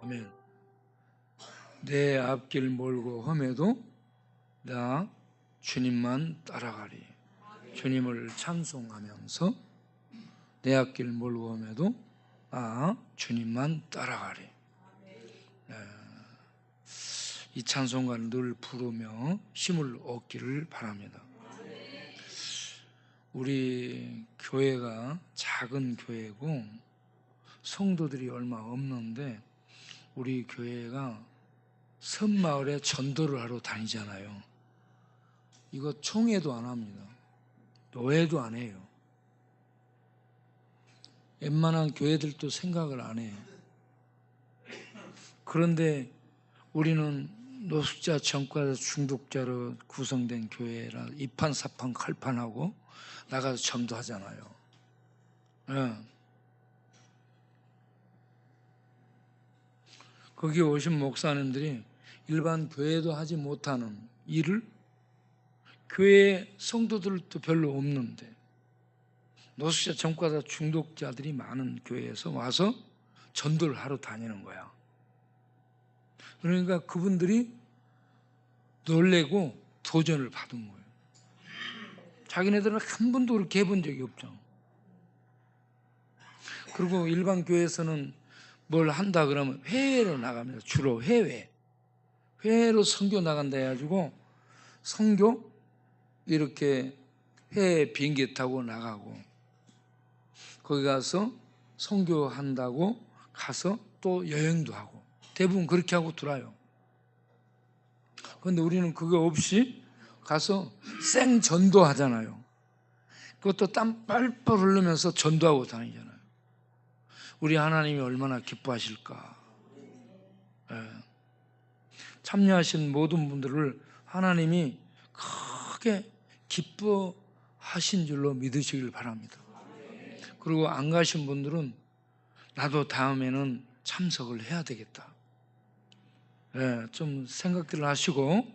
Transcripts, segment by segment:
아멘. 내 앞길 멀고 험해도 나 주님만 따라가리. 주님을 찬송하면서 내 앞길 멀고 험해도 나 주님만 따라가리. 이 찬송가를 늘 부르며 힘을 얻기를 바랍니다. 우리 교회가 작은 교회고 성도들이 얼마 없는데 우리 교회가 섬마을에 전도를 하러 다니잖아요. 이거 총회도 안 합니다. 노회도 안 해요. 웬만한 교회들도 생각을 안 해요. 그런데 우리는 노숙자, 전과자, 중독자로 구성된 교회라 이판사판 칼판하고 나가서 전도하잖아요. 거기 오신 목사님들이 일반 교회도 하지 못하는 일을 교회 성도들도 별로 없는데 노숙자, 전과자, 중독자들이 많은 교회에서 와서 전도를 하러 다니는 거야. 그러니까 그분들이 놀래고 도전을 받은 거예요. 자기네들은 한 번도 그렇게 해본 적이 없죠. 그리고 일반 교회에서는 뭘 한다 그러면 해외로 나갑니다. 주로 해외로 선교 나간다 해가지고 선교 이렇게 해외 비행기 타고 나가고 거기 가서 선교한다고 가서 또 여행도 하고 대부분 그렇게 하고 돌아요. 그런데 우리는 그거 없이 가서 생 전도하잖아요. 그것도 땀 뻘뻘 흘리면서 전도하고 다니잖아요. 우리 하나님이 얼마나 기뻐하실까. 참여하신 모든 분들을 하나님이 크게 기뻐하신 줄로 믿으시길 바랍니다. 그리고 안 가신 분들은 나도 다음에는 참석을 해야 되겠다. 좀 생각들을 하시고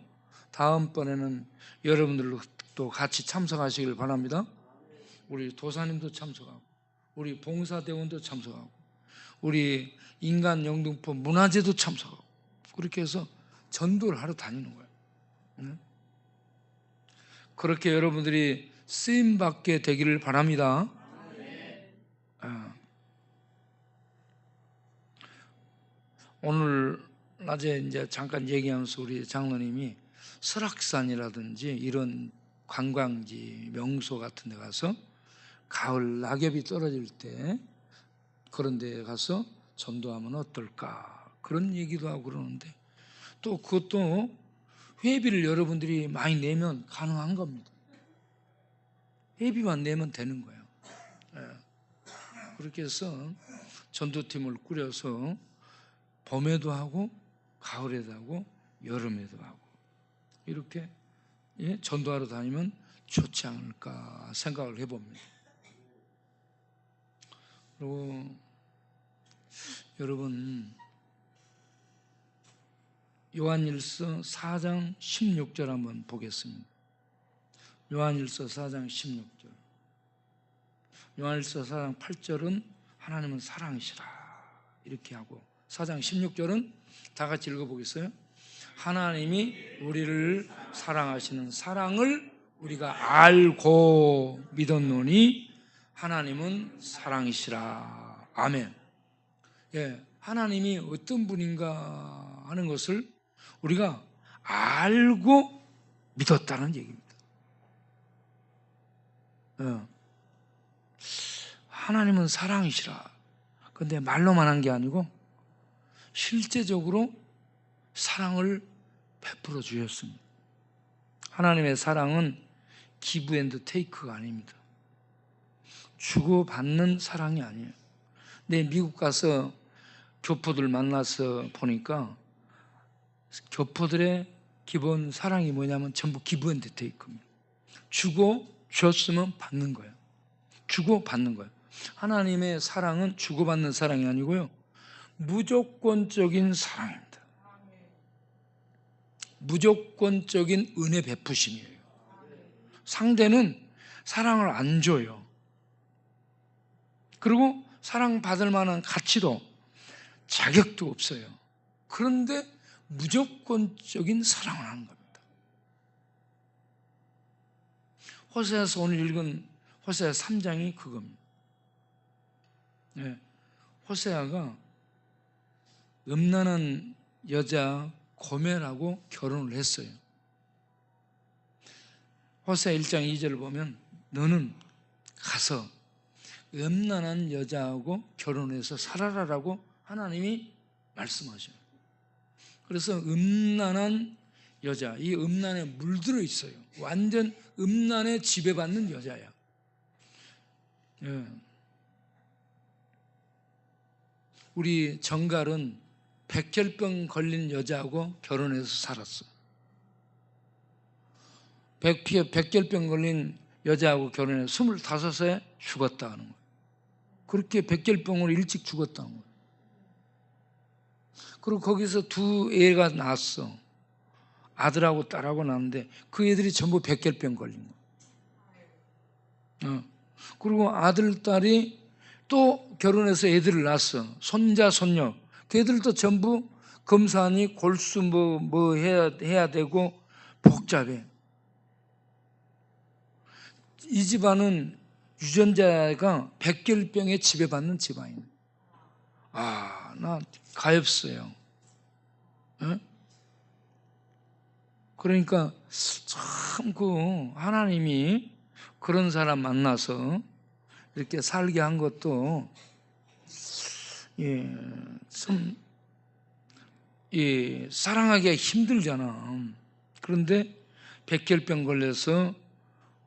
다음번에는 여러분들도 또 같이 참석하시길 바랍니다. 우리 도사님도 참석하고 우리 봉사대원도 참석하고 우리 인간영등포 문화재도 참석하고 그렇게 해서 전도를 하러 다니는 거예요. 그렇게 여러분들이 쓰임받게 되기를 바랍니다. 오늘 낮에 이제 잠깐 얘기하면서 우리 장로님이 설악산이라든지 이런 관광지, 명소 같은 데 가서 가을 낙엽이 떨어질 때 그런 데 가서 전도하면 어떨까 그런 얘기도 하고 그러는데 또 그것도 회비를 여러분들이 많이 내면 가능한 겁니다. 회비만 내면 되는 거예요. 그렇게 해서 전도팀을 꾸려서 봄에도 하고 가을에도 하고 여름에도 하고 이렇게 전도하러 다니면 좋지 않을까 생각을 해봅니다. 그리고 여러분 요한일서 4장 16절 한번 보겠습니다. 요한일서 4장 16절. 요한일서 4장 8절은 하나님은 사랑이시라 이렇게 하고 4장 16절은 다 같이 읽어보겠어요? 하나님이 우리를 사랑하시는 사랑을 우리가 알고 믿었노니 하나님은 사랑이시라. 아멘. 하나님이 어떤 분인가 하는 것을 우리가 알고 믿었다는 얘기입니다. 하나님은 사랑이시라. 근데 말로만 한 게 아니고 실제적으로 사랑을 베풀어 주셨습니다. 하나님의 사랑은 기브 앤드 테이크가 아닙니다. 주고받는 사랑이 아니에요. 내 미국 가서 교포들 만나서 보니까 교포들의 기본 사랑이 뭐냐면 전부 기브 앤드 테이크입니다. 주고 줬으면 받는 거예요. 주고 받는 거예요. 하나님의 사랑은 주고받는 사랑이 아니고요. 무조건적인 사랑입니다. 무조건적인 은혜 베푸심이에요. 상대는 사랑을 안 줘요. 그리고 사랑받을 만한 가치도 자격도 없어요. 그런데 무조건적인 사랑을 하는 겁니다. 호세아서 오늘 읽은 호세아 3장이 그겁니다. 호세아가 음란한 여자 고멜하고 결혼을 했어요. 호세아 1장 2절을 보면 너는 가서 음란한 여자하고 결혼해서 살아라라고 하나님이 말씀하셔요. 그래서 음란한 여자, 이 음란에 물들어 있어요. 완전 음란에 지배받는 여자야. 우리 정갈은 백혈병 걸린 여자하고 결혼해서 살았어. 백혈병 걸린 여자하고 결혼해서 25세 죽었다 하는 거예요. 그렇게 백혈병으로 일찍 죽었다는 거예요. 그리고 거기서 두 애가 낳았어. 아들하고 딸하고 낳았는데 그 애들이 전부 백혈병 걸린 거예요. 그리고 아들, 딸이 또 결혼해서 애들을 낳았어. 손자, 손녀. 걔들도 전부 검사하니 골수 뭐 해야 되고 복잡해. 이 집안은 유전자가 백혈병에 지배받는 집안이에요. 나 가엾어요. 그러니까 참 하나님이 그런 사람 만나서 이렇게 살게 한 것도 참 사랑하기가 힘들잖아. 그런데 백혈병 걸려서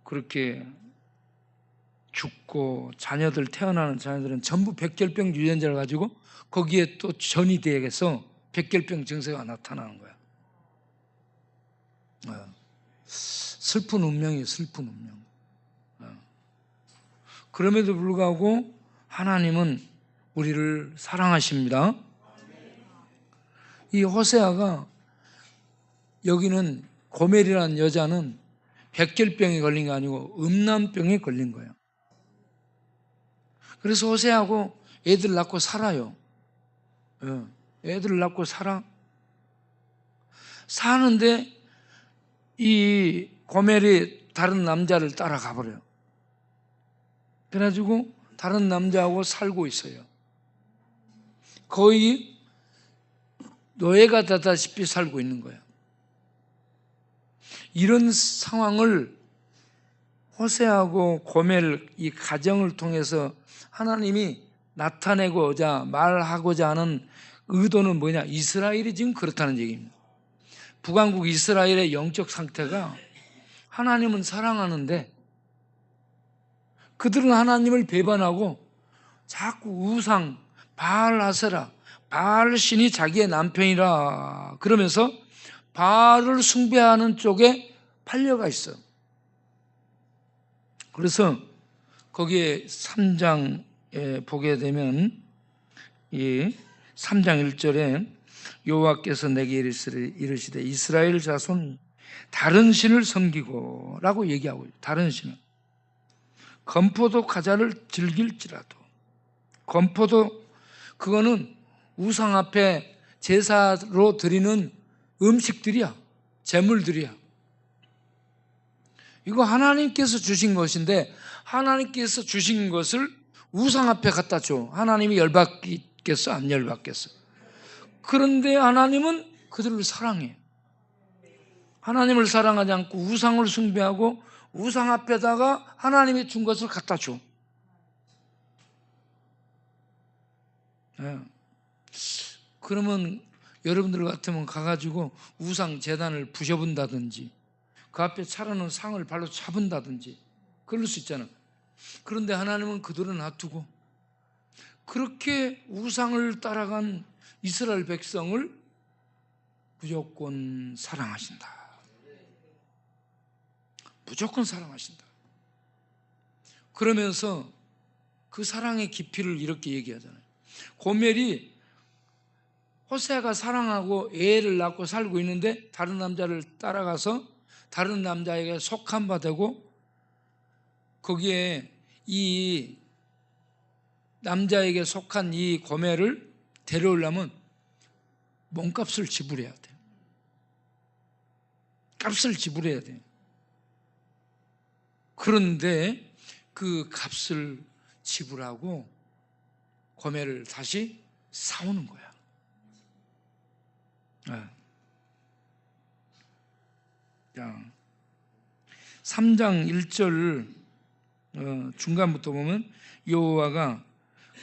그렇게 죽고 자녀들 태어나는 자녀들은 전부 백혈병 유전자를 가지고 거기에 또 전이 되어서 백혈병 증세가 나타나는 거야. 슬픈 운명이에요. 슬픈 운명. 그럼에도 불구하고 하나님은 우리를 사랑하십니다. 이 호세아가 여기는 고멜이라는 여자는 백혈병에 걸린 게 아니고 음란병에 걸린 거예요. 그래서 호세아하고 애들 낳고 살아요. 애들을 낳고 사는데 이 고멜이 다른 남자를 따라가 버려요. 그래가지고 다른 남자하고 살고 있어요. 거의 노예가 되다시피 살고 있는 거예요. 이런 상황을 호세아하고 고멜 이 가정을 통해서 하나님이 나타내고자 말하고자 하는 의도는 뭐냐? 이스라엘이 지금 그렇다는 얘기입니다. 북왕국 이스라엘의 영적 상태가 하나님은 사랑하는데 그들은 하나님을 배반하고 자꾸 우상, 바알하세라, 바알 신이 자기의 남편이라 그러면서 바알을 숭배하는 쪽에 팔려가 있어. 그래서 거기에 3장에 보게 되면 이 3장 1절에 여호와께서 내게 이르시되 이스라엘 자손 다른 신을 섬기고 라고 얘기하고 있어요. 다른 신을. 건포도 과자를 즐길지라도. 건포도 그거는 우상 앞에 제사로 드리는 음식들이야. 제물들이야. 이거 하나님께서 주신 것인데 하나님께서 주신 것을 우상 앞에 갖다 줘. 하나님이 열받겠어? 안 열받겠어? 그런데 하나님은 그들을 사랑해. 하나님을 사랑하지 않고 우상을 숭배하고 우상 앞에다가 하나님이 준 것을 갖다 줘. 그러면 여러분들 같으면 가가지고 우상 제단을 부셔본다든지 그 앞에 차려놓은 상을 발로 차본다든지 그럴 수 있잖아. 그런데 하나님은 그들을 놔두고 그렇게 우상을 따라간 이스라엘 백성을 무조건 사랑하신다. 무조건 사랑하신다. 그러면서 그 사랑의 깊이를 이렇게 얘기하잖아요. 고멜이 호세아가 사랑하고 애를 낳고 살고 있는데 다른 남자를 따라가서 다른 남자에게 속한 바 되고 거기에 이 남자에게 속한 이 고멜을 데려오려면 몸값을 지불해야 돼. 값을 지불해야 돼. 그런데 그 값을 지불하고 고매를 다시 사오는 거야. 3장 1절 중간부터 보면 여호와가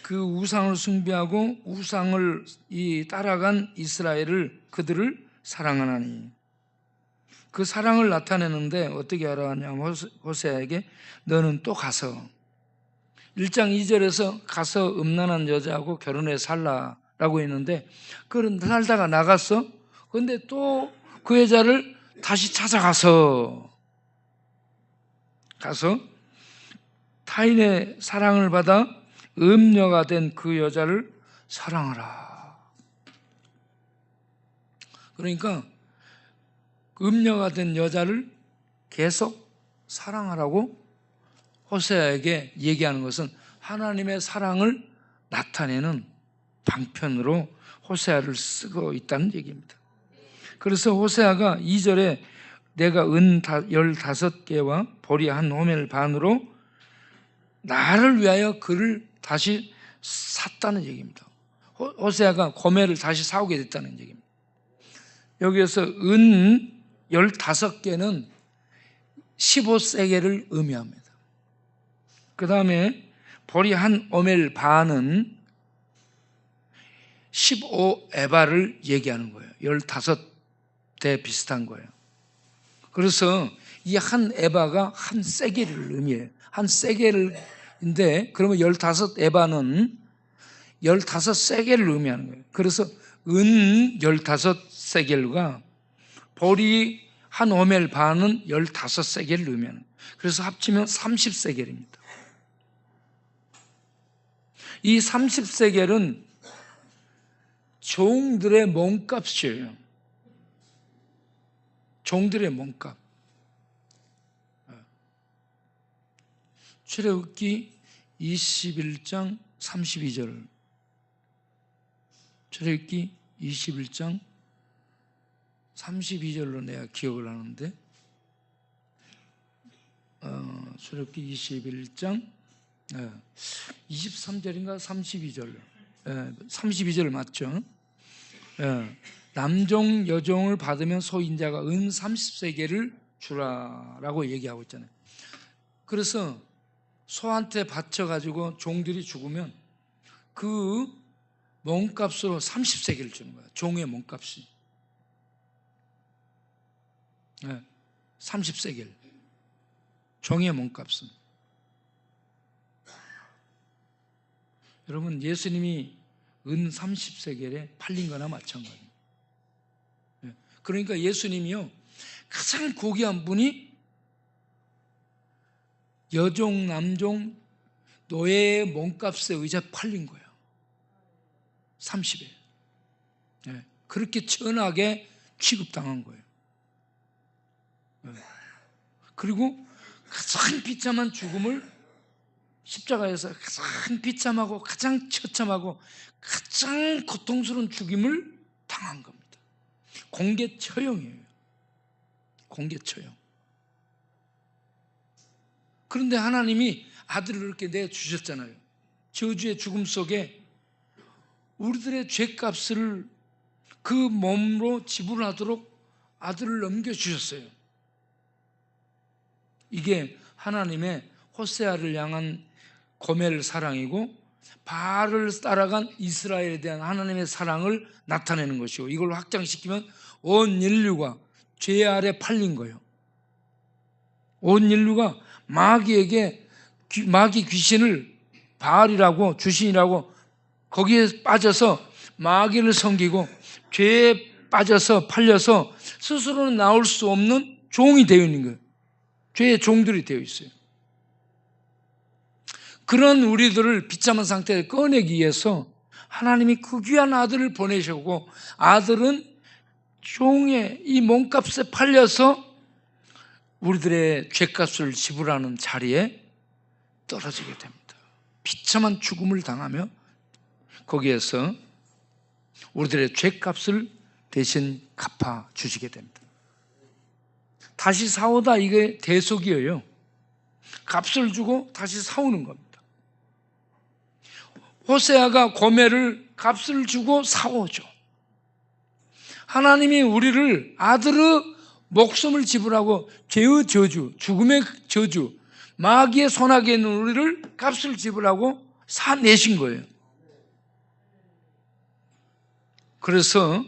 그 우상을 숭배하고 우상을 따라간 이스라엘을 그들을 사랑하나니, 그 사랑을 나타내는데 어떻게 알아하냐면 호세아에게 너는 또 가서 1장 2절에서 가서 음란한 여자하고 결혼해 살라라고 했는데, 그런 살다가 나갔어. 그런데 또 그 여자를 다시 찾아가서 타인의 사랑을 받아 음녀가 된 그 여자를 사랑하라. 그러니까 음녀가 된 여자를 계속 사랑하라고 호세아에게 얘기하는 것은 하나님의 사랑을 나타내는 방편으로 호세아를 쓰고 있다는 얘기입니다. 그래서 호세아가 2절에 내가 은 15개와 보리 한 호멜 반으로 나를 위하여 그를 다시 샀다는 얘기입니다. 호세아가 고멜을 다시 사오게 됐다는 얘기입니다. 여기에서 은 15개는 15세겔을 의미합니다. 그 다음에 보리 한 오멜 반은 15에바를 얘기하는 거예요. 15대 비슷한 거예요. 그래서 이 한 에바가 한 세겔을 의미해요. 한 세겔인데 그러면 15에바는 15세겔을 의미하는 거예요. 그래서 은 15세겔과 보리 한 오멜 반은 15세겔을 의미하는 거예요. 그래서 합치면 30세겔입니다. 이 30세겔은 종들의 몸값이에요. 종들의 몸값. 출애굽기 21장 32절. 출애굽기 21장 32절로 내가 기억을 하는데, 출애굽기 21장 23절인가 32절. 32절 맞죠? 남종 여종을 받으면 소인자가 은 30세겔을 주라라고 얘기하고 있잖아요. 그래서 소한테 바쳐가지고 종들이 죽으면 그 몸값으로 30세겔을 주는 거야. 종의 몸값이 30세겔. 종의 몸값은. 여러분, 예수님이 은 30세겔에 팔린 거나 마찬가지예요. 그러니까 예수님이요, 가장 고귀한 분이 여종, 남종, 노예의 몸값에 의자 팔린 거예요. 30에. 그렇게 천하게 취급당한 거예요. 그리고 가장 비참한 죽음을 십자가에서 가장 비참하고 가장 처참하고 가장 고통스러운 죽임을 당한 겁니다. 공개 처형이에요. 공개 처형. 그런데 하나님이 아들을 그렇게 내주셨잖아요. 저주의 죽음 속에 우리들의 죄값을 그 몸으로 지불하도록 아들을 넘겨주셨어요. 이게 하나님의 호세아를 향한 고멜 사랑이고, 바알을 따라간 이스라엘에 대한 하나님의 사랑을 나타내는 것이고, 이걸 확장시키면 온 인류가 죄 아래 팔린 거예요. 온 인류가 마귀에게, 마귀 귀신을 바알이라고, 주신이라고 거기에 빠져서 마귀를 섬기고 죄에 빠져서 팔려서 스스로는 나올 수 없는 종이 되어 있는 거예요. 죄의 종들이 되어 있어요. 그런 우리들을 비참한 상태에 꺼내기 위해서 하나님이 그 귀한 아들을 보내셨고, 아들은 종의 이 몸값에 팔려서 우리들의 죄값을 지불하는 자리에 떨어지게 됩니다. 비참한 죽음을 당하며 거기에서 우리들의 죄값을 대신 갚아주시게 됩니다. 다시 사오다, 이게 대속이에요. 값을 주고 다시 사오는 겁니다. 호세아가 고멜을 값을 주고 사오죠. 하나님이 우리를 아들의 목숨을 지불하고 죄의 저주, 죽음의 저주, 마귀의 손아귀에 있는 우리를 값을 지불하고 사내신 거예요. 그래서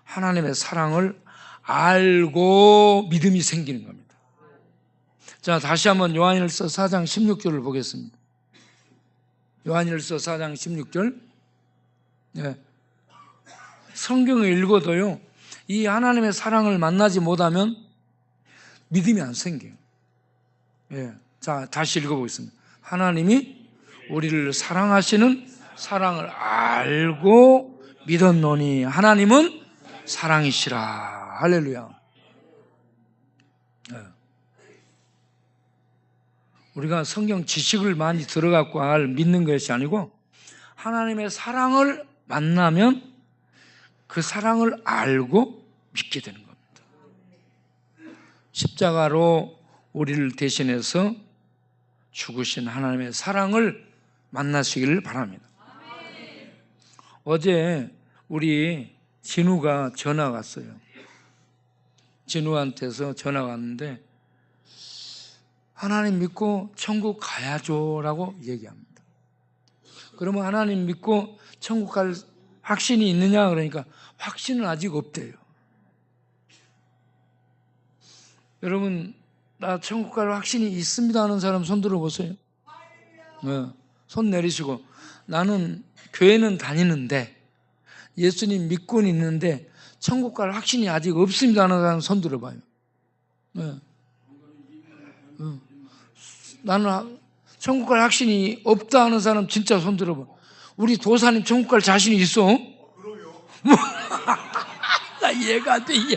하나님의 사랑을 알고 믿음이 생기는 겁니다. 자, 다시 한번 요한일서 4장 16절을 보겠습니다. 요한일서 4장 16절. 네. 성경을 읽어도요, 이 하나님의 사랑을 만나지 못하면 믿음이 안 생겨요. 예. 자, 다시 읽어보겠습니다. 하나님이 우리를 사랑하시는 사랑을 알고 믿었노니 하나님은 사랑이시라. 할렐루야. 예. 우리가 성경 지식을 많이 들어갖고 믿는 것이 아니고 하나님의 사랑을 만나면 그 사랑을 알고 믿게 되는 겁니다. 십자가로 우리를 대신해서 죽으신 하나님의 사랑을 만나시기를 바랍니다. 어제 우리 진우가 전화가 왔어요. 진우한테서 전화가 왔는데 하나님 믿고 천국 가야죠 라고 얘기합니다. 그러면 하나님 믿고 천국 갈 확신이 있느냐 그러니까 확신은 아직 없대요. 여러분, 나 천국 갈 확신이 있습니다 하는 사람 손 들어보세요. 네. 손 내리시고, 나는 교회는 다니는데 예수님 믿고는 있는데 천국 갈 확신이 아직 없습니다 하는 사람 손 들어봐요. 네. 나는 천국 갈 확신이 없다 하는 사람 진짜 손 들어봐. 우리 도사님 천국 갈 자신이 있어? 그럼요. 나 이해가 안 돼, 이해.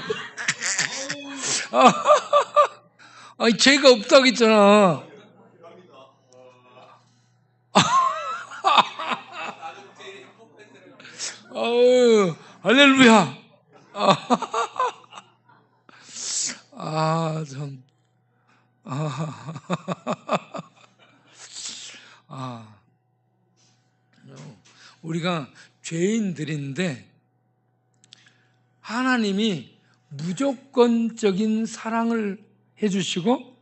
아니, 죄가 없다고 했잖아. 할렐루야. 참. 우리가 죄인들인데 하나님이 무조건적인 사랑을 해주시고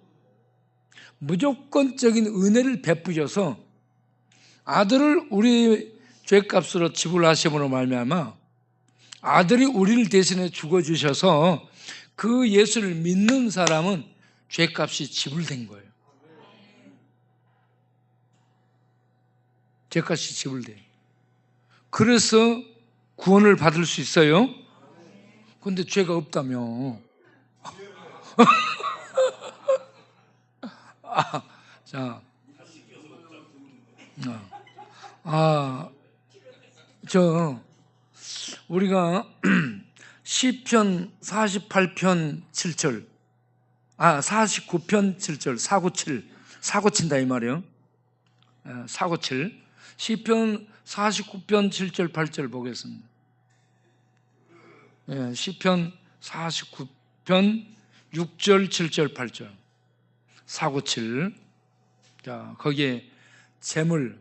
무조건적인 은혜를 베푸셔서 아들을 우리 죄값으로 지불하심으로 말미암아 아들이 우리를 대신해 죽어주셔서 그 예수를 믿는 사람은 죄값이 지불된 거예요. 죄값이 지불돼요. 그래서 구원을 받을 수 있어요. 그런데 죄가 없다며. 우리가 시편 48편 7절, 49편 7절, 497다 이 말이에요. 497. 시편 49편 7절 8절 보겠습니다. 시편 49편 6절 7절 8절 497. 자, 거기에 재물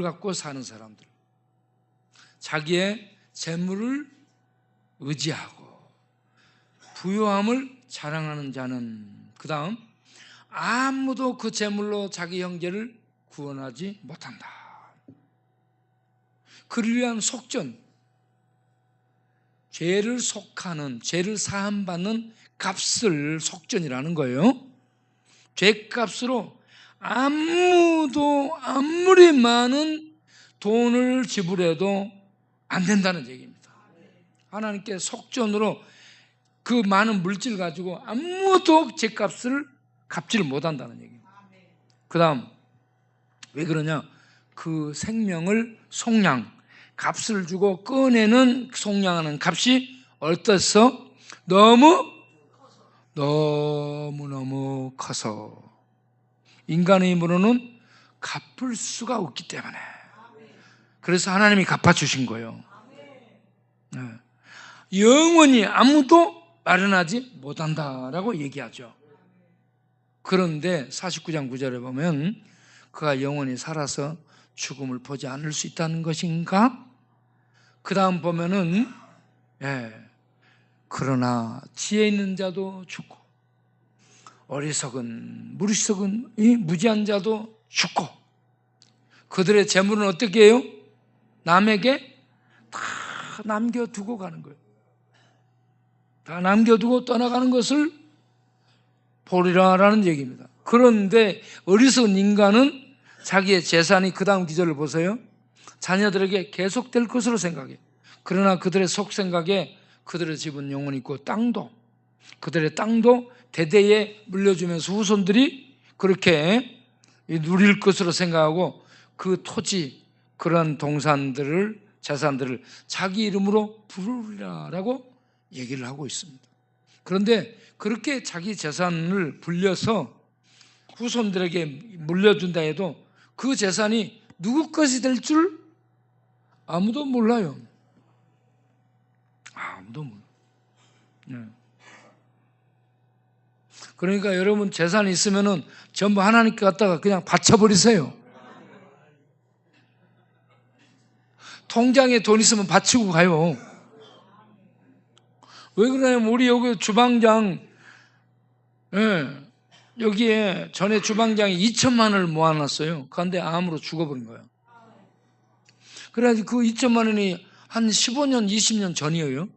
갖고 사는 사람들, 자기의 재물을 의지하고 부유함을 자랑하는 자는, 그 다음 아무도 그 재물로 자기 형제를 구원하지 못한다. 그를 위한 속전, 죄를 속하는, 죄를 사함받는 값을 속전이라는 거예요. 죄값으로 아무도 아무리 많은 돈을 지불해도 안 된다는 얘기입니다. 하나님께 속전으로 그 많은 물질 가지고 아무도 죄값을 갚지를 못한다는 얘기입니다. 그 다음 왜 그러냐? 그 생명을 속량, 값을 주고 꺼내는 속량하는 값이 어땠어? 너무너무 커서 인간의 힘으로는 갚을 수가 없기 때문에, 그래서 하나님이 갚아주신 거예요. 영원히 아무도 마련하지 못한다라고 얘기하죠. 그런데 49장 9절에 보면 그가 영원히 살아서 죽음을 보지 않을 수 있다는 것인가? 그 다음 보면은 그러나 지혜 있는 자도 죽고 어리석은 무리석은 이 무지한 자도 죽고 그들의 재물은 어떻게 해요? 남에게 다 남겨두고 가는 거예요. 다 남겨두고 떠나가는 것을 보리라라는 얘기입니다. 그런데 어리석은 인간은 자기의 재산이 그 다음 기절을 보세요. 자녀들에게 계속될 것으로 생각해. 그러나 그들의 속생각에 그들의 집은 영원히 있고 그들의 땅도 대대에 물려주면서 후손들이 그렇게 누릴 것으로 생각하고 그 토지 그런 동산들을 재산들을 자기 이름으로 부르리라라고 얘기를 하고 있습니다. 그런데 그렇게 자기 재산을 불려서 후손들에게 물려준다 해도 그 재산이 누구 것이 될 줄 아무도 몰라요. 아무도 몰라요. 그러니까 여러분 재산이 있으면은 전부 하나님께 갖다가 그냥 바쳐버리세요. 통장에 돈 있으면 바치고 가요. 왜 그러냐면 우리 여기 주방장 여기에 전에 주방장이 2천만 원을 모아놨어요. 그런데 암으로 죽어버린 거예요. 그래가지고 그 2천만 원이 한 15년 20년 전이에요.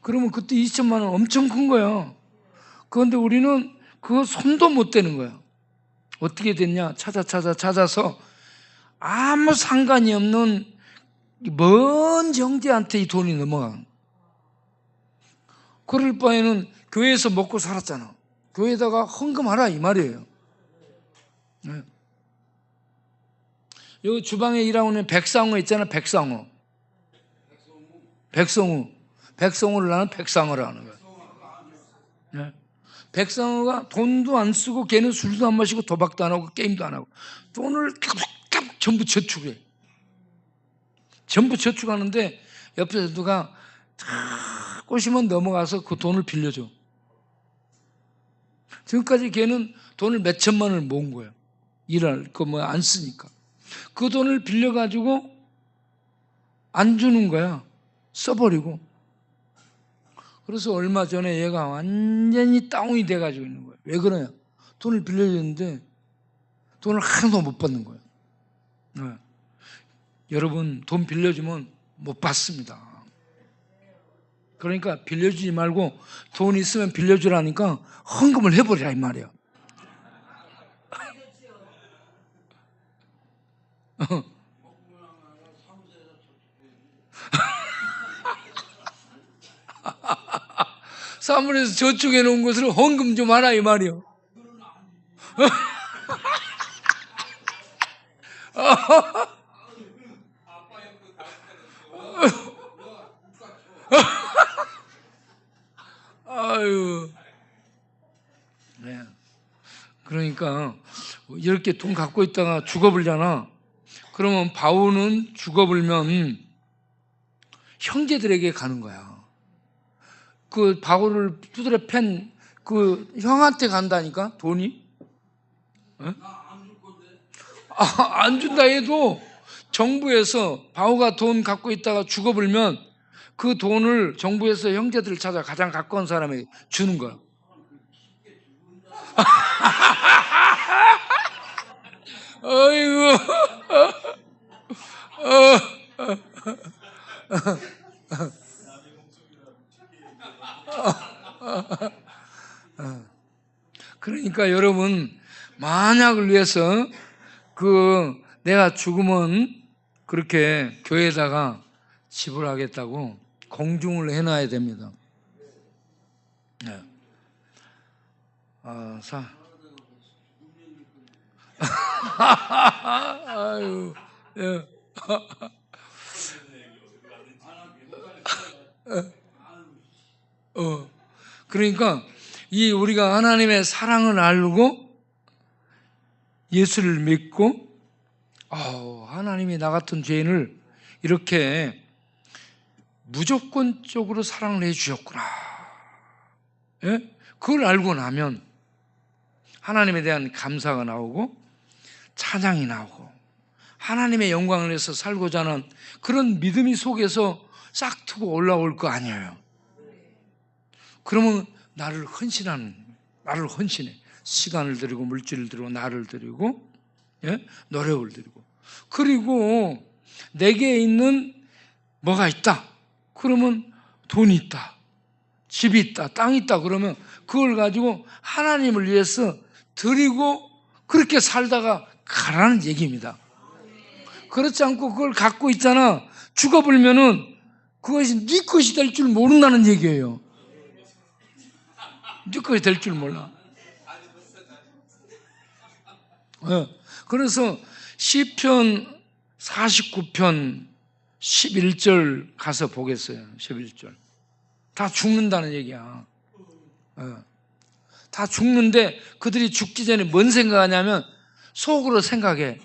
그러면 그때 2천만 원 엄청 큰 거야. 그런데 우리는 그거 손도 못 대는 거야. 어떻게 됐냐? 찾아서 아무 상관이 없는 먼 형제한테 이 돈이 넘어가. 그럴 바에는 교회에서 먹고 살았잖아. 교회에다가 헌금하라 이 말이에요. 여기 주방에 일하고 있는 백상호 있잖아. 백성우를 나는 백상호를 하는 거야. 백상호가 돈도 안 쓰고 걔는 술도 안 마시고 도박도 안 하고 게임도 안 하고 돈을 전부 저축해. 전부 저축하는데 옆에서 누가 탁 꼬시면 넘어가서 그 돈을 빌려줘. 지금까지 걔는 돈을 몇 천만 원을 모은 거예요. 일할 거 뭐 안 쓰니까. 그 돈을 빌려가지고 안 주는 거야. 써버리고. 그래서 얼마 전에 얘가 완전히 다운이 돼가지고 있는 거예요. 왜 그러냐? 돈을 빌려줬는데 돈을 하나도 못 받는 거예요. 여러분 돈 빌려주면 못 받습니다. 그러니까 빌려주지 말고 돈 있으면 빌려주라니까 헌금을 해버리라 이 말이야. 사물에서 저축해 놓은 것을 헌금 좀 하라 이 말이요. 아유. 네. 그러니까 이렇게 돈 갖고 있다가 죽어버리잖아. 그러면 바울은 죽어버리면 형제들에게 가는 거야. 그 바울을 두드려 팬 그 형한테 간다니까 돈이. 안 준다 해도 정부에서 바울가 돈 갖고 있다가 죽어버리면 그 돈을 정부에서 형제들을 찾아 가장 가까운 사람에게 주는 거야. 어이구. 그러니까 여러분 만약을 위해서 내가 죽으면 그렇게 교회에다가 지불하겠다고 공중을 해놔야 됩니다. 네. 아유, 예. 그러니까 우리가 하나님의 사랑을 알고 예수를 믿고 하나님이 나 같은 죄인을 이렇게 무조건적으로 사랑을 해주셨구나. 예? 그걸 알고 나면 하나님에 대한 감사가 나오고 찬양이 나오고 하나님의 영광을 위해서 살고자 하는 그런 믿음이 속에서 싹 트고 올라올 거 아니에요. 그러면 나를 헌신해. 시간을 드리고 물질을 드리고 나를 드리고, 예? 노력을 드리고. 그리고 내게 있는 뭐가 있다. 그러면 돈이 있다. 집이 있다. 땅이 있다. 그러면 그걸 가지고 하나님을 위해서 드리고 그렇게 살다가 가라는 얘기입니다. 그렇지 않고 그걸 갖고 있잖아. 죽어버리면은 그것이 네 것이 될 줄 모른다는 얘기예요. 네 것이 될 줄 몰라. 그래서 시편 49편 11절 가서 보겠어요. 11절. 다 죽는다는 얘기야. 다 죽는데 그들이 죽기 전에 뭔 생각하냐면 속으로 생각해.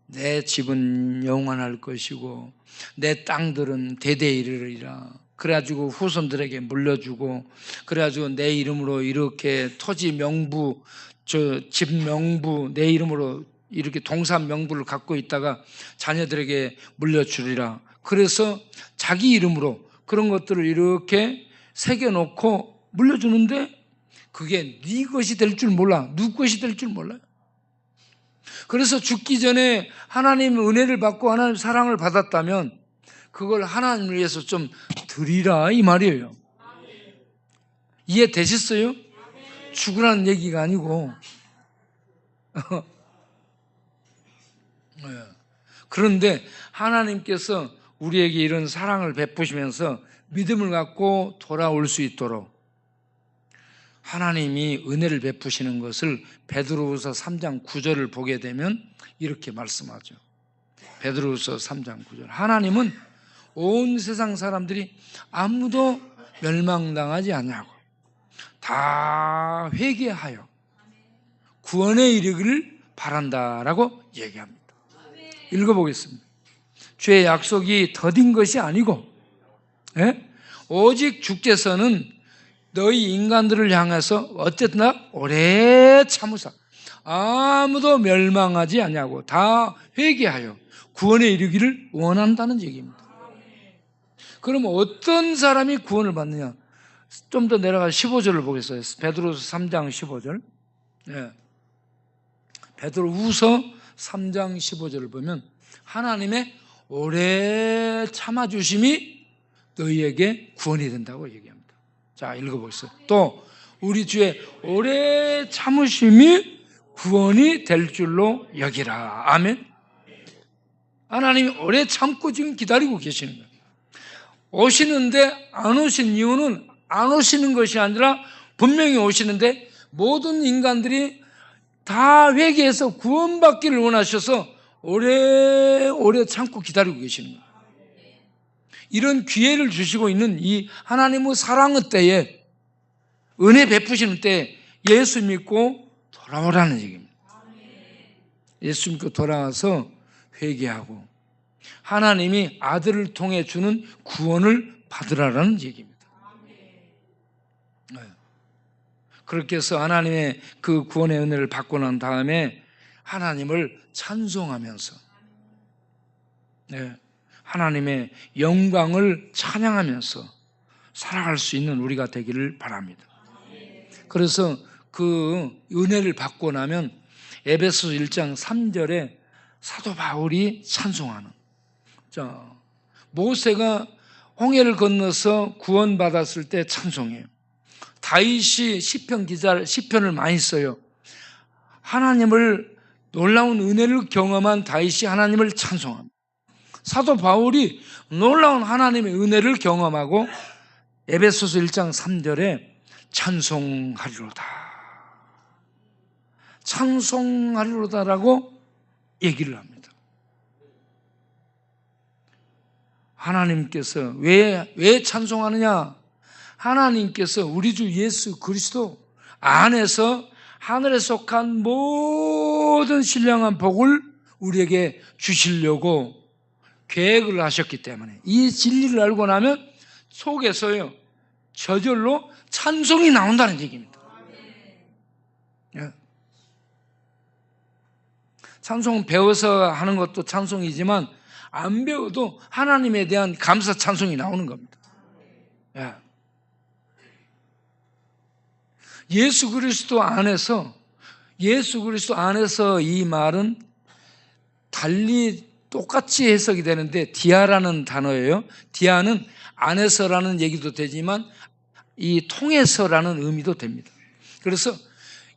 내 집은 영원할 것이고 내 땅들은 대대에 이르리라. 그래가지고 후손들에게 물려주고 그래가지고 내 이름으로 이렇게 토지 명부, 집 명부 내 이름으로 이렇게 동산 명부를 갖고 있다가 자녀들에게 물려주리라. 그래서 자기 이름으로 그런 것들을 이렇게 새겨놓고 물려주는데 그게 네 것이 될 줄 몰라. 누구 것이 될 줄 몰라요. 그래서 죽기 전에 하나님의 은혜를 받고 하나님의 사랑을 받았다면 그걸 하나님을 위해서 좀 드리라 이 말이에요. 이해되셨어요? 죽으라는 얘기가 아니고. 그런데 하나님께서 우리에게 이런 사랑을 베푸시면서 믿음을 갖고 돌아올 수 있도록 하나님이 은혜를 베푸시는 것을 베드로후서 3장 9절을 보게 되면 이렇게 말씀하죠. 베드로후서 3장 9절. 하나님은 온 세상 사람들이 아무도 멸망당하지 않냐고 다 회개하여 구원에 이르기를 바란다라고 얘기합니다. 읽어보겠습니다. 주의 약속이 더딘 것이 아니고 오직 주께서는 너희 인간들을 향해서 어쨌든 오래 참으사 아무도 멸망하지 않냐고 다 회개하여 구원에 이르기를 원한다는 얘기입니다. 그러면 어떤 사람이 구원을 받느냐? 좀 더 내려가 15절을 보겠어요. 베드로후서 3장 15절. 베드로후서 3장 15절을 보면 하나님의 오래 참아주심이 너희에게 구원이 된다고 얘기합니다. 자, 읽어보겠어요. 또 우리 주의 오래 참으심이 구원이 될 줄로 여기라. 아멘. 하나님이 오래 참고 지금 기다리고 계시는 거예요. 오시는데 안 오신 이유는 안 오시는 것이 아니라 분명히 오시는데 모든 인간들이 다 회개해서 구원받기를 원하셔서 오래 참고 기다리고 계시는 거예요. 이런 기회를 주시고 있는 이 하나님의 사랑의 때에 은혜 베푸시는 때에 예수 믿고 돌아오라는 얘기입니다. 예수 믿고 돌아와서 회개하고 하나님이 아들을 통해 주는 구원을 받으라는 얘기입니다. 그렇게 해서 하나님의 그 구원의 은혜를 받고 난 다음에 하나님을 찬송하면서 하나님의 영광을 찬양하면서 살아갈 수 있는 우리가 되기를 바랍니다. 그래서 그 은혜를 받고 나면 에베소서 1장 3절에 사도 바울이 찬송하는, 모세가 홍해를 건너서 구원받았을 때 찬송해요. 다윗이 시편을 많이 써요. 하나님을 놀라운 은혜를 경험한 다윗이 하나님을 찬송합니다. 사도 바울이 놀라운 하나님의 은혜를 경험하고 에베소서 1장 3절에 찬송하리로다. 찬송하리로다라고 얘기를 합니다. 하나님께서 왜 찬송하느냐? 하나님께서 우리 주 예수 그리스도 안에서 하늘에 속한 모든 신령한 복을 우리에게 주시려고 계획을 하셨기 때문에 이 진리를 알고 나면 속에서요 저절로 찬송이 나온다는 얘기입니다. 예. 찬송은 배워서 하는 것도 찬송이지만 안 배워도 하나님에 대한 감사 찬송이 나오는 겁니다. 예. 예수 그리스도 안에서 이 말은 달리 똑같이 해석이 되는데 디아라는 단어예요. 디아는 안에서라는 얘기도 되지만 이 통해서라는 의미도 됩니다. 그래서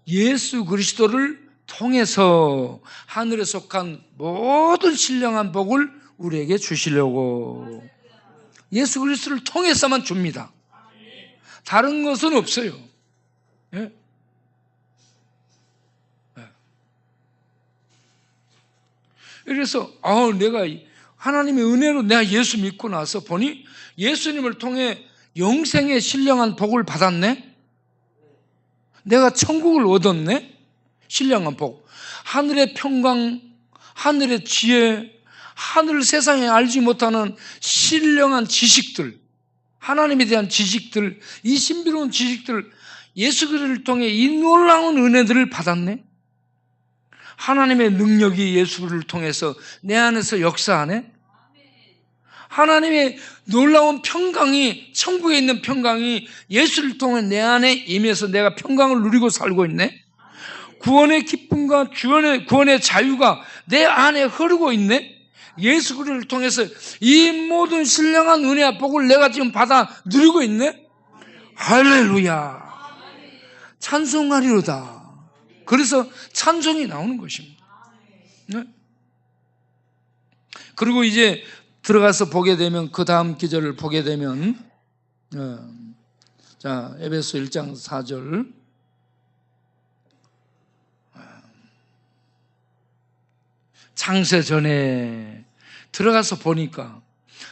예수 그리스도를 통해서 하늘에 속한 모든 신령한 복을 우리에게 주시려고 예수 그리스도를 통해서만 줍니다. 다른 것은 없어요. 예? 그래서 내가 하나님의 은혜로 내가 예수 믿고 나서 보니 예수님을 통해 영생의 신령한 복을 받았네. 내가 천국을 얻었네. 신령한 복, 하늘의 평강, 하늘의 지혜, 하늘 세상에 알지 못하는 신령한 지식들, 하나님에 대한 지식들, 이 신비로운 지식들, 예수 그리스도를 통해 이 놀라운 은혜들을 받았네. 하나님의 능력이 예수를 통해서 내 안에서 역사하네. 하나님의 놀라운 평강이, 천국에 있는 평강이 예수를 통해 내 안에 임해서 내가 평강을 누리고 살고 있네. 구원의 기쁨과 구원의 자유가 내 안에 흐르고 있네. 예수 그리스도를 통해서 이 모든 신령한 은혜와 복을 내가 지금 받아 누리고 있네. 할렐루야. 찬송하리로다. 그래서 찬송이 나오는 것입니다. 네? 그리고 이제 들어가서 보게 되면 그 다음 기절을 보게 되면 자 에베소 1장 4절 창세전에 들어가서 보니까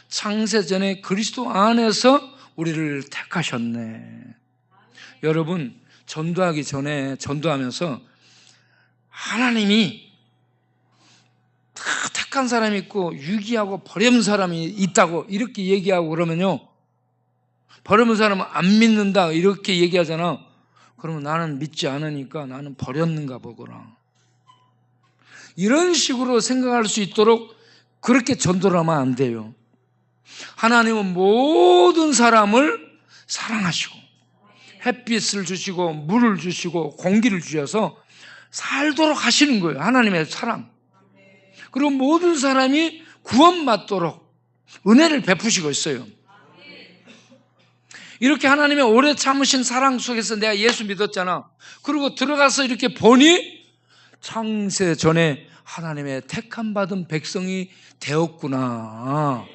창세전에 그리스도 안에서 우리를 택하셨네. 여러분 전도하기 전에 전도하면서 하나님이 택한 사람이 있고 유기하고 버려진 사람이 있다고 이렇게 얘기하고 그러면요, 버려진 사람은 안 믿는다 이렇게 얘기하잖아. 그러면 나는 믿지 않으니까 나는 버렸는가 보구나, 이런 식으로 생각할 수 있도록 그렇게 전도를 하면 안 돼요. 하나님은 모든 사람을 사랑하시고 햇빛을 주시고 물을 주시고 공기를 주셔서 살도록 하시는 거예요. 하나님의 사랑. 그리고 모든 사람이 구원받도록 은혜를 베푸시고 있어요. 이렇게 하나님의 오래 참으신 사랑 속에서 내가 예수 믿었잖아. 그리고 들어가서 이렇게 보니 창세 전에 하나님의 택함 받은 백성이 되었구나.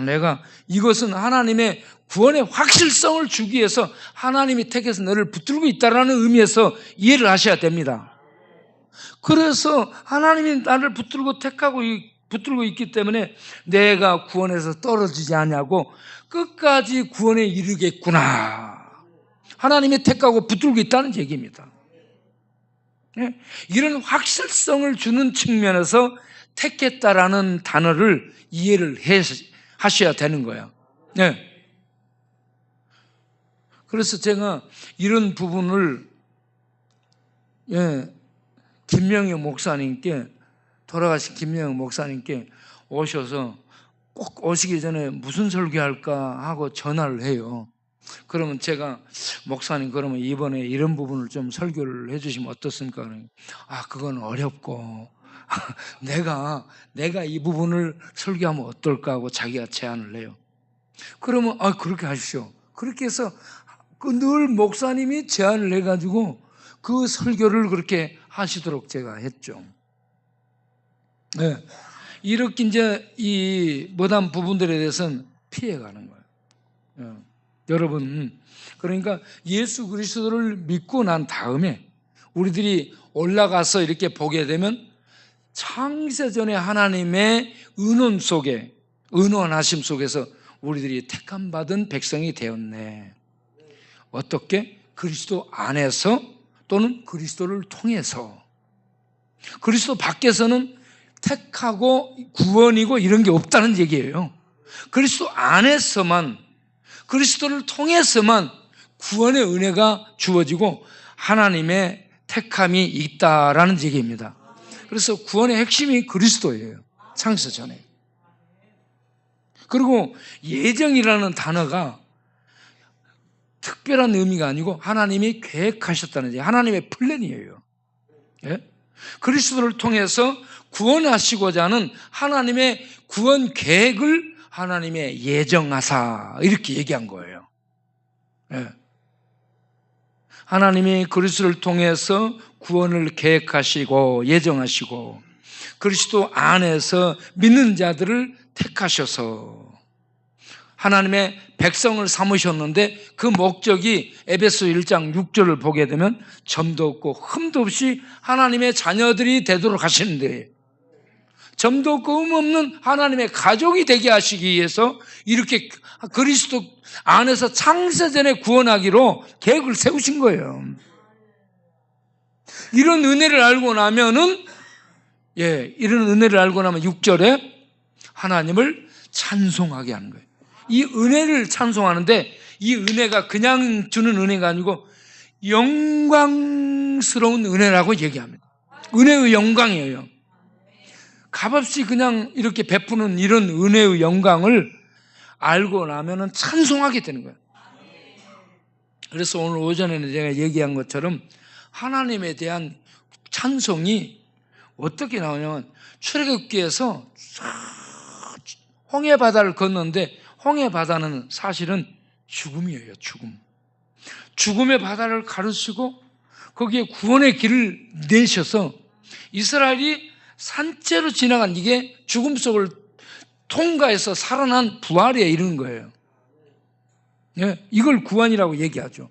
내가 이것은 하나님의 구원의 확실성을 주기 위해서 하나님이 택해서 너를 붙들고 있다는 의미에서 이해를 하셔야 됩니다. 그래서 하나님이 나를 붙들고 있기 때문에 내가 구원에서 떨어지지 않냐고 끝까지 구원에 이르겠구나, 하나님이 택하고 붙들고 있다는 얘기입니다. 이런 확실성을 주는 측면에서 택했다라는 단어를 이해를 하셔야 되는 거예요. 그래서 제가 이런 부분을 김명희 목사님께, 돌아가신 김명희 목사님께 오셔서 꼭 오시기 전에 무슨 설교할까 하고 전화를 해요. 그러면 제가 목사님 그러면 이번에 이런 부분을 좀 설교를 해주시면 어떻습니까? 그건 어렵고 내가 이 부분을 설교하면 어떨까 하고 자기가 제안을 해요. 그러면 그렇게 하십시오. 그렇게 해서 늘 목사님이 제안을 해가지고 그 설교를 그렇게 하시도록 제가 했죠. 이렇게 이제 이 못한 부분들에 대해서는 피해가는 거예요. 여러분, 그러니까 예수 그리스도를 믿고 난 다음에 우리들이 올라가서 이렇게 보게 되면 창세전에 하나님의 은원 속에, 은원하심 속에서 우리들이 택함 받은 백성이 되었네. 어떻게? 그리스도 안에서 또는 그리스도를 통해서. 그리스도 밖에서는 택하고 구원이고 이런 게 없다는 얘기예요. 그리스도 안에서만 그리스도를 통해서만 구원의 은혜가 주어지고 하나님의 택함이 있다라는 얘기입니다. 그래서 구원의 핵심이 그리스도예요. 창세 전에. 그리고 예정이라는 단어가 특별한 의미가 아니고 하나님이 계획하셨다는 얘기, 하나님의 플랜이에요. 예? 그리스도를 통해서 구원하시고자 하는 하나님의 구원 계획을 하나님의 예정하사 이렇게 얘기한 거예요. 예. 하나님이 그리스도를 통해서 구원을 계획하시고 예정하시고 그리스도 안에서 믿는 자들을 택하셔서 하나님의 백성을 삼으셨는데 그 목적이 에베소 1장 6절을 보게 되면 점도 없고 흠도 없이 하나님의 자녀들이 되도록 하시는데, 점도 없고 흠 없는 하나님의 가족이 되게 하시기 위해서 이렇게 그리스도 안에서 창세전에 구원하기로 계획을 세우신 거예요. 이런 은혜를 알고 나면은, 이런 은혜를 알고 나면 6절에 하나님을 찬송하게 하는 거예요. 이 은혜를 찬송하는데 이 은혜가 그냥 주는 은혜가 아니고 영광스러운 은혜라고 얘기합니다. 은혜의 영광이에요. 값없이 그냥 이렇게 베푸는 이런 은혜의 영광을 알고 나면은 찬송하게 되는 거예요. 그래서 오늘 오전에는 제가 얘기한 것처럼 하나님에 대한 찬송이 어떻게 나오냐면 출애굽기에서 홍해 바다를 건너는데 홍해 바다는 사실은 죽음이에요. 죽음의 바다를 가르치고 거기에 구원의 길을 내셔서 이스라엘이 산채로 지나간 이게 죽음 속을 통과해서 살아난 부활에 이르는 거예요. 이걸 구원이라고 얘기하죠.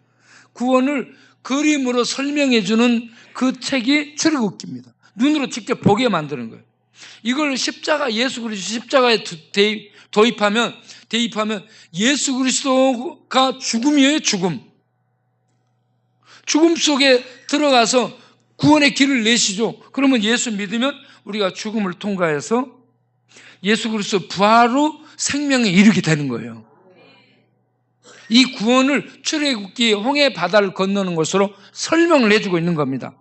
구원을 그림으로 설명해 주는 그 책이 출애굽기입니다. 눈으로 직접 보게 만드는 거예요. 이걸 십자가, 예수 그리스도 십자가에 대입하면 예수 그리스도가 죽음이에요. 죽음 속에 들어가서 구원의 길을 내시죠. 그러면 예수 믿으면 우리가 죽음을 통과해서 예수 그리스도 부활로 생명에 이르게 되는 거예요. 이 구원을 출애굽기 홍해 바다를 건너는 것으로 설명을 해주고 있는 겁니다.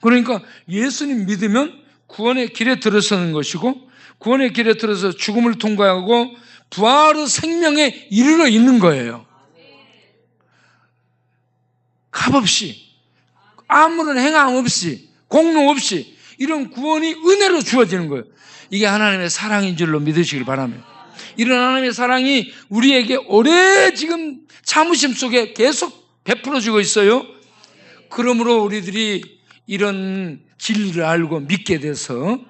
그러니까 예수님 믿으면 구원의 길에 들어서는 것이고 구원의 길에 들어서 죽음을 통과하고 부활의 생명에 이르러 있는 거예요. 값없이, 아무런 행함 없이, 공로 없이 이런 구원이 은혜로 주어지는 거예요. 이게 하나님의 사랑인 줄로 믿으시길 바랍니다. 이런 하나님의 사랑이 우리에게 오래 지금 참으심 속에 계속 베풀어지고 있어요. 그러므로 우리들이 이런 진리를 알고 믿게 돼서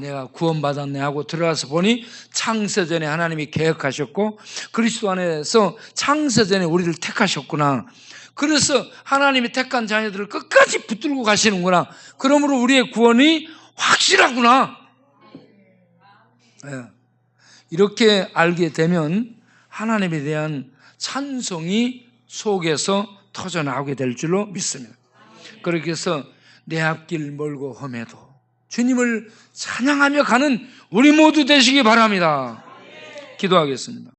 내가 구원받았네 하고 들어가서 보니 창세전에 하나님이 계획하셨고 그리스도 안에서 창세전에 우리를 택하셨구나. 그래서 하나님이 택한 자녀들을 끝까지 붙들고 가시는구나. 그러므로 우리의 구원이 확실하구나. 이렇게 알게 되면 하나님에 대한 찬송이 속에서 터져나오게 될 줄로 믿습니다. 그렇게 해서 내 앞길 멀고 험해도 주님을 찬양하며 가는 우리 모두 되시기 바랍니다. 기도하겠습니다.